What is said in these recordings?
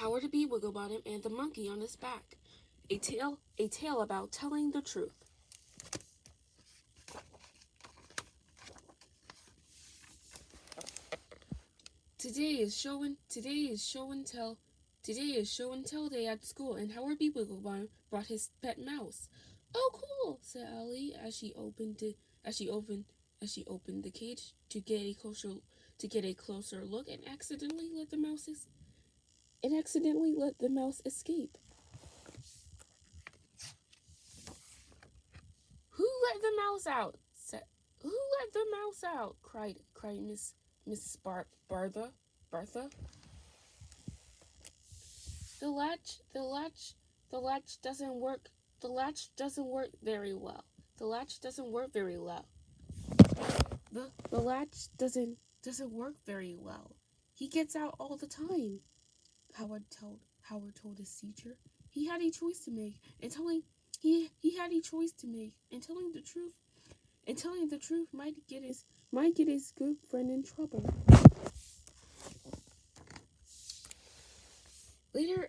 Howard B. Wigglebottom and the Monkey on His Back. A tale about telling the truth. Today is show and tell day at school, and Howard B. Wigglebottom brought his pet mouse. Oh, cool! Said Ellie as she opened the cage to get a closer look, and accidentally let the mouse escape. Who let the mouse out? Who let the mouse out? cried Miss Bertha. The latch doesn't work. The latch doesn't work very well. The latch doesn't work very well. He gets out all the time. Howard told his teacher. He had a choice to make, and telling the truth might get his good friend in trouble. Later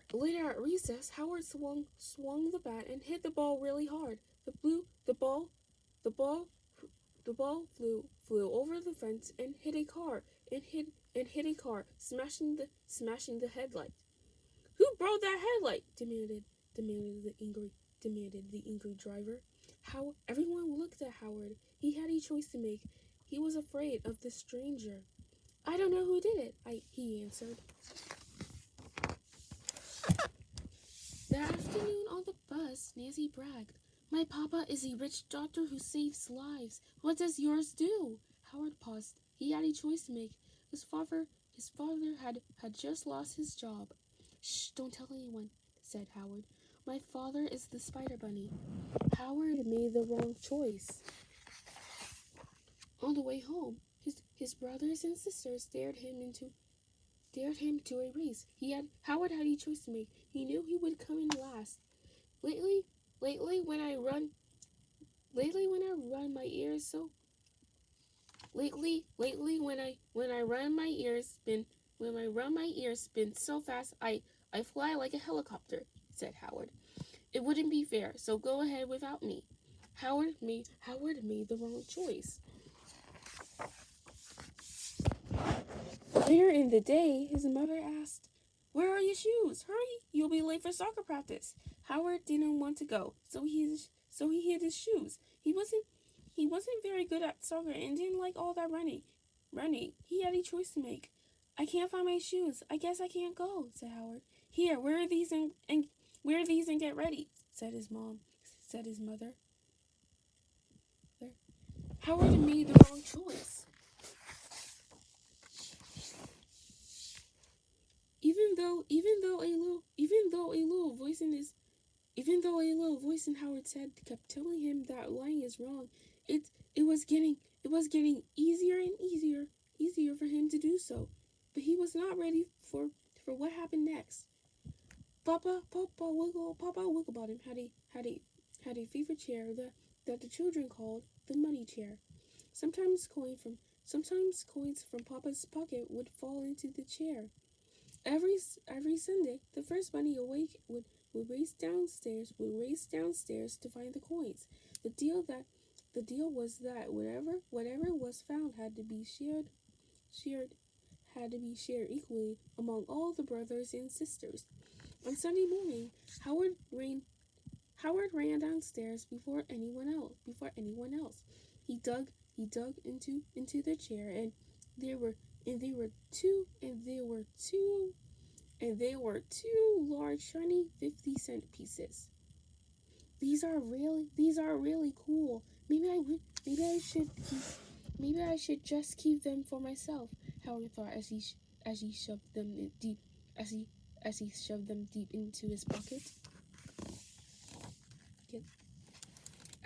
at recess, Howard swung the bat and hit the ball really hard. The ball flew over the fence and hit a car, smashing the headlight. Who broke that headlight? demanded the angry driver. Everyone looked at Howard. He had a choice to make. He was afraid of the stranger. I don't know who did it, he answered. That afternoon on the bus, Nancy bragged, "My papa is a rich doctor who saves lives. What does yours do?" Howard paused. He had a choice to make. His father had just lost his job. "Shh, don't tell anyone," said Howard. "My father is the Spider Bunny." Howard made the wrong choice. On the way home, his brothers and sisters dared him to a race. Howard had a choice to make. He knew he would come in last. Lately when I run my ears spin so fast I fly like a helicopter, said Howard. It wouldn't be fair, so go ahead without me. Howard made the wrong choice. Later in the day, his mother asked, "Where are your shoes? Hurry, you'll be late for soccer practice." Howard didn't want to go, so he hid his shoes. He wasn't very good at soccer and didn't like all that running. He had a choice to make. "I can't find my shoes. I guess I can't go," said Howard. "Here, wear these and get ready," said his mother. Howard made the wrong choice. Even though a little voice in Howard's head kept telling him that lying is wrong, it was getting easier and easier for him to do so. But he was not ready for what happened next. Papa Wigglebottom had a favorite chair that the children called the money chair. Sometimes coins from Papa's pocket would fall into the chair. Every Sunday, the first bunny awake would race downstairs to find the coins. The deal was that whatever was found had to be shared equally among all the brothers and sisters. On Sunday morning, Howard ran downstairs before anyone else. He dug into the chair, and there were two large shiny 50-cent pieces. These are really cool. Maybe I should just keep them for myself, Howard thought as he shoved them deep into his pocket.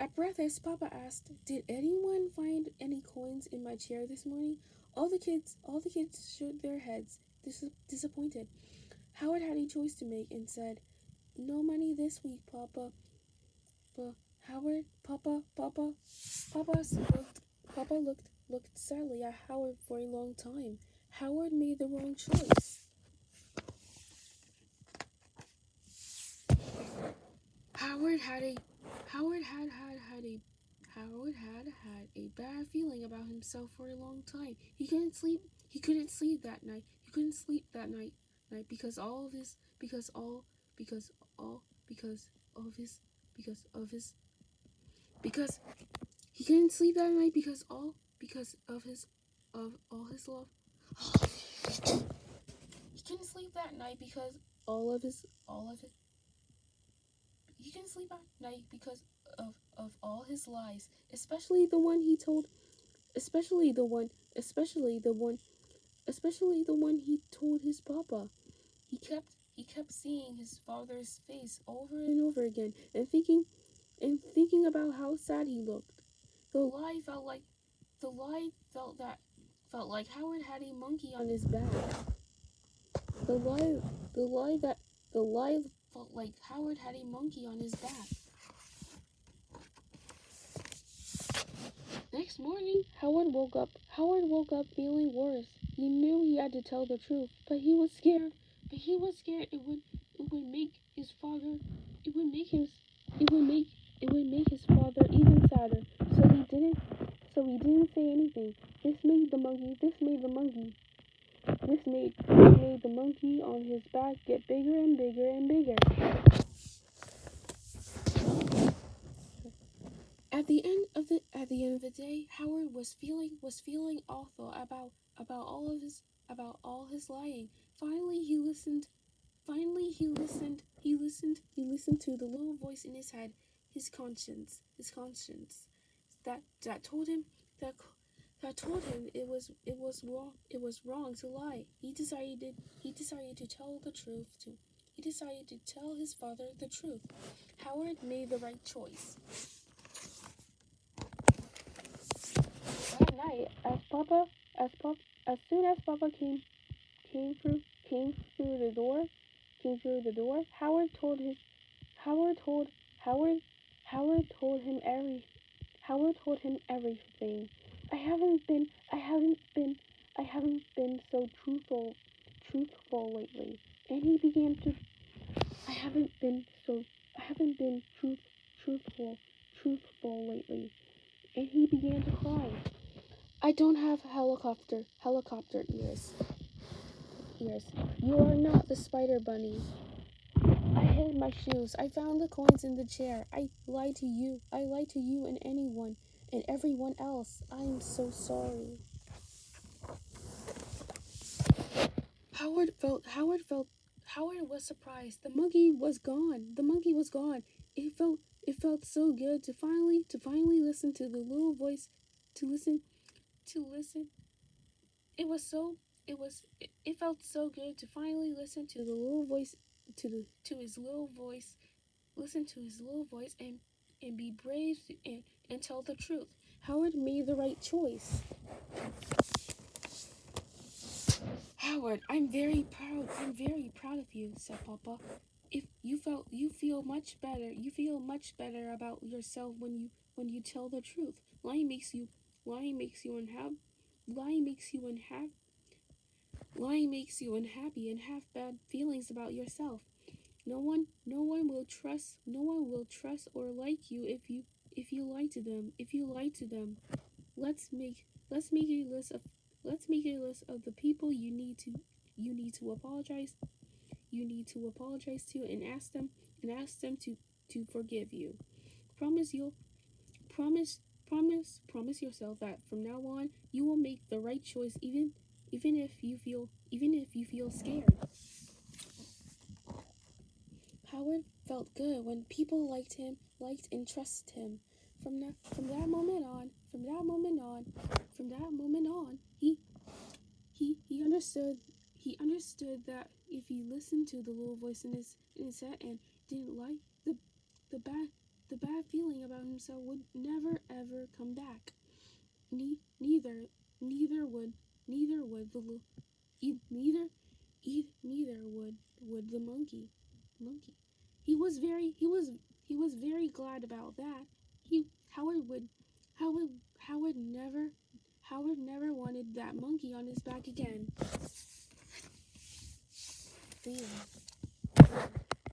At breakfast, Papa asked, "Did anyone find any coins in my chair this morning?" All the kids shook their heads, disappointed. Howard had a choice to make and said, "No money this week, Papa." But Papa looked sadly at Howard for a long time. Howard made the wrong choice. had a Howard had a bad feeling about himself for a long time. He couldn't sleep. He couldn't sleep that night. He couldn't sleep that night because all of his because all because of his because he couldn't sleep that night because of his of all his love. He couldn't sleep that night because all of his he couldn't sleep at night because of all his lies, especially the one he told, especially the one he told his papa. He kept seeing his father's face over and over again and thinking about how sad he looked. The lie felt like the lie felt like Howard had a monkey on his back. The lie the lie that the lie felt like Howard had a monkey on his back. Next morning, Howard woke up feeling worse. He knew he had to tell the truth, but he was scared. It would make his father it would make him it would make his father even sadder. So he didn't say anything. This made the monkey on his back get bigger and bigger and bigger. At the end of the day, Howard was feeling awful about all his lying. Finally he listened to the little voice in his head, his conscience that told him that told him it was wrong to lie. He decided to tell the truth to he decided to tell his father the truth. Howard made the right choice. That night, as soon as Papa came through the door, Howard told Howard told him everything. I haven't been so truthful lately. And he began to I haven't been truthful lately. And he began to cry. I don't have helicopter ears. You are not the spider bunny. I hid my shoes. I found the coins in the chair. I lied to you. And anyone and everyone else. I'm so sorry. Howard was surprised. The monkey was gone. It felt so good to finally listen to the little voice to listen. It felt so good to finally listen to the little voice to his little voice, listen to his little voice and be brave and tell the truth. Howard made the right choice. Howard, I'm very proud of you, said Papa. If you feel much better about yourself when you tell the truth. Lying makes you unhappy. Lying makes you unhappy and have bad feelings about yourself. No one will trust or like you if you lie to them. Let's make a list of the people you need to apologize to and ask them to forgive you. Promise you'll promise yourself that from now on you will make the right choice even if you feel scared. Howard felt good when people liked and trusted him. From that moment on, he understood that if he listened to the little voice in his head and didn't lie, the bad feeling about himself would never ever come back. Neither would the neither would the monkey. He was very glad about that. He Howard would Howard Howard never wanted that monkey on his back again. The end.